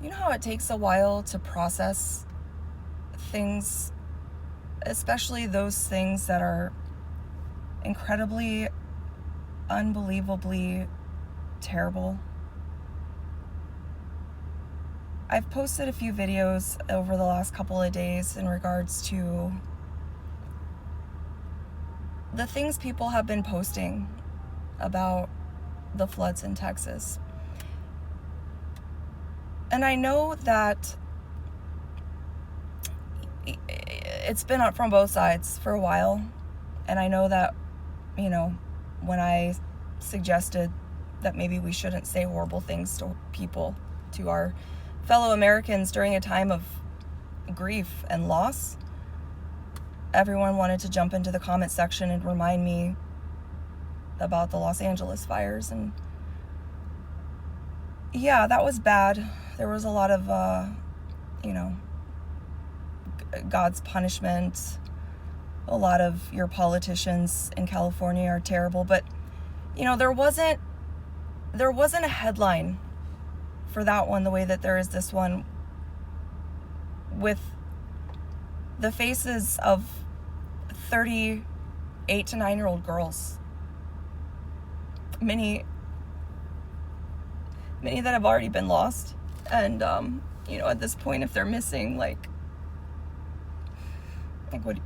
You know how it takes a while to process things, especially those things that are incredibly, unbelievably terrible? I've posted a few videos over the last couple of days in regards to the things people have been posting about the floods in Texas. And I know that it's been up from both sides for a while. And I know that, when I suggested that maybe we shouldn't say horrible things to people, to our fellow Americans during a time of grief and loss, everyone wanted to jump into the comment section and remind me about the Los Angeles fires. And yeah, that was bad. There was a lot of, God's punishment. A lot of your politicians in California are terrible, but there wasn't a headline for that one the way that there is this one, with the faces of 38 to 9-year-old girls, many that have already been lost. And at this point, if they're missing, like what?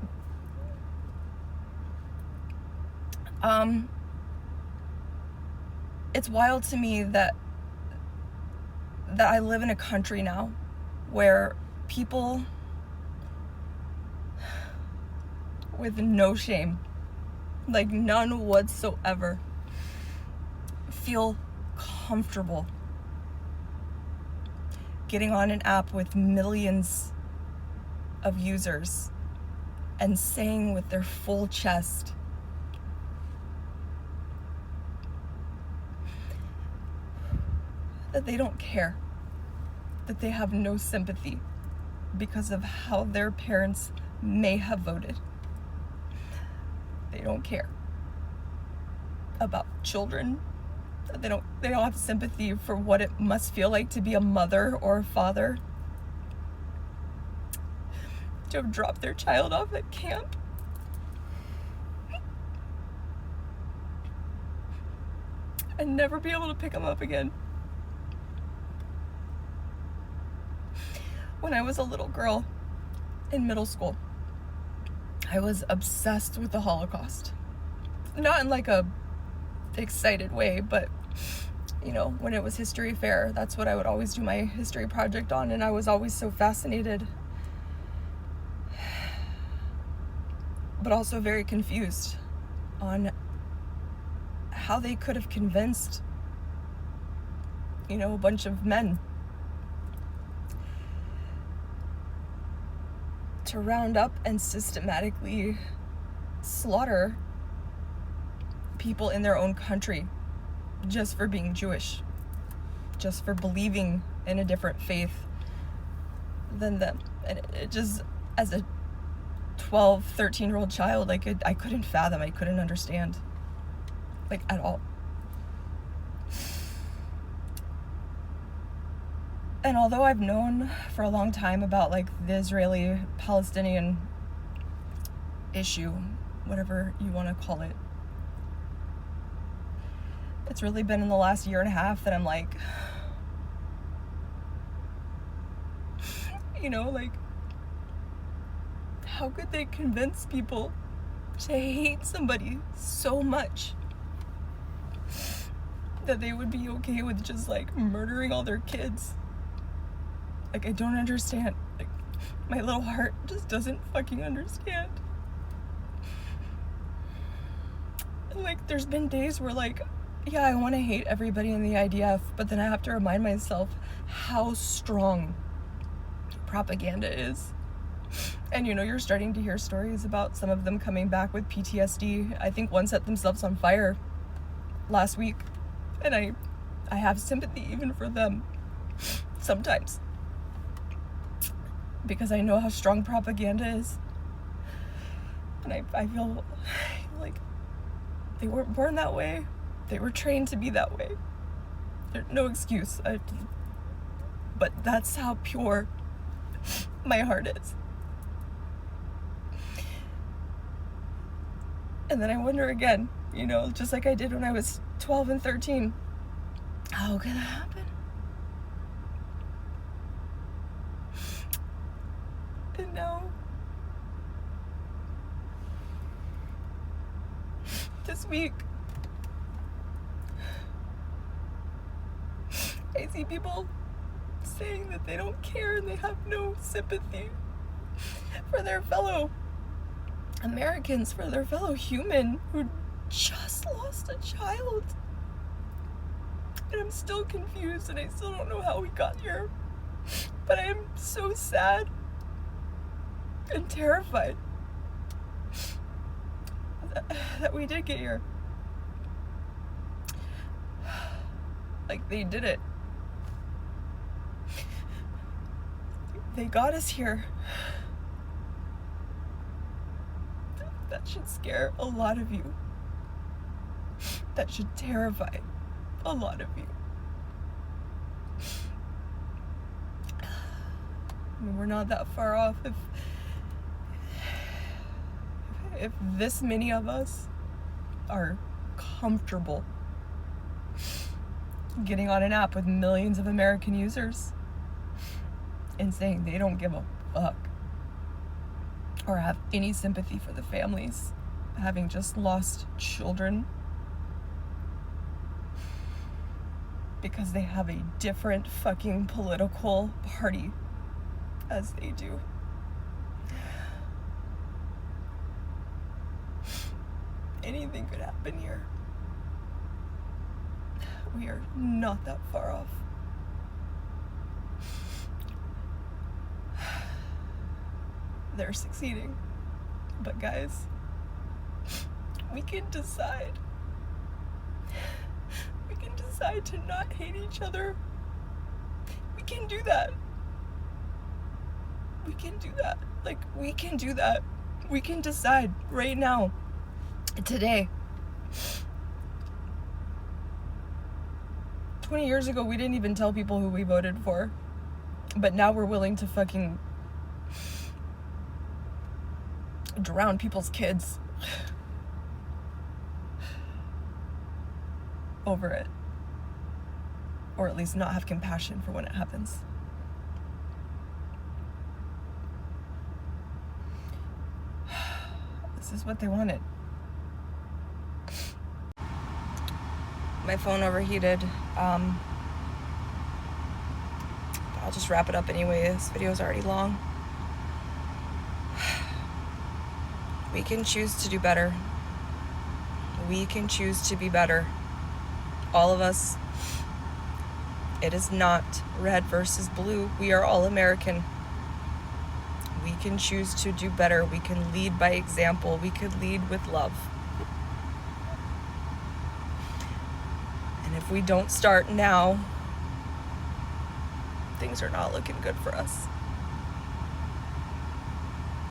It's wild to me that I live in a country now where people with no shame, like none whatsoever, feel comfortable getting on an app with millions of users and saying with their full chest, that they don't care, that they have no sympathy because of how their parents may have voted. They don't care about children. They don't have sympathy for what it must feel like to be a mother or a father, to have dropped their child off at camp and never be able to pick them up again. When I was a little girl in middle school, I was obsessed with the Holocaust. Not in like a excited way, but when it was history fair, that's what I would always do my history project on, and I was always so fascinated, but also very confused on how they could have convinced a bunch of men to round up and systematically slaughter people in their own country just for being Jewish, just for believing in a different faith than them. And it just, as a 12, 13-year-old child, I couldn't fathom, I couldn't understand, at all. And although I've known for a long time about the Israeli-Palestinian issue, whatever you want to call it, it's really been in the last year and a half that I'm how could they convince people to hate somebody so much that they would be okay with just murdering all their kids? I don't understand. My little heart just doesn't fucking understand. And there's been days where I want to hate everybody in the IDF, but then I have to remind myself how strong propaganda is. And you're starting to hear stories about some of them coming back with PTSD. I think one set themselves on fire last week, and I have sympathy even for them sometimes, because I know how strong propaganda is. And I feel like they weren't born that way. They were trained to be that way. There's no excuse. but that's how pure my heart is. And then I wonder again, you know, just like I did when I was 12 and 13, how could that happen? And now, this week, I see people saying that they don't care and they have no sympathy for their fellow Americans, for their fellow human who just lost a child. And I'm still confused and I still don't know how we got here. But I am so sad and terrified that we did get here. Like, they did it. They got us here. That should scare a lot of you. That should terrify a lot of you. I mean, we're not that far off. If this many of us are comfortable getting on an app with millions of American users and saying they don't give a fuck or have any sympathy for the families having just lost children because they have a different fucking political party as they do. Anything could happen here. We are not that far off. They're succeeding. But guys, we can decide. We can decide to not hate each other. We can do that. We can do that. Like, we can do that. We can decide right now, today. 20 years ago, we didn't even tell people who we voted for. But now we're willing to fucking drown people's kids over it. Or at least not have compassion for when it happens. This is what they wanted. My phone overheated. I'll just wrap it up anyway. This video is already long. We can choose to do better. We can choose to be better. All of us. It is not red versus blue. We are all American. We can choose to do better. We can lead by example. We could lead with love. And if we don't start now, things are not looking good for us.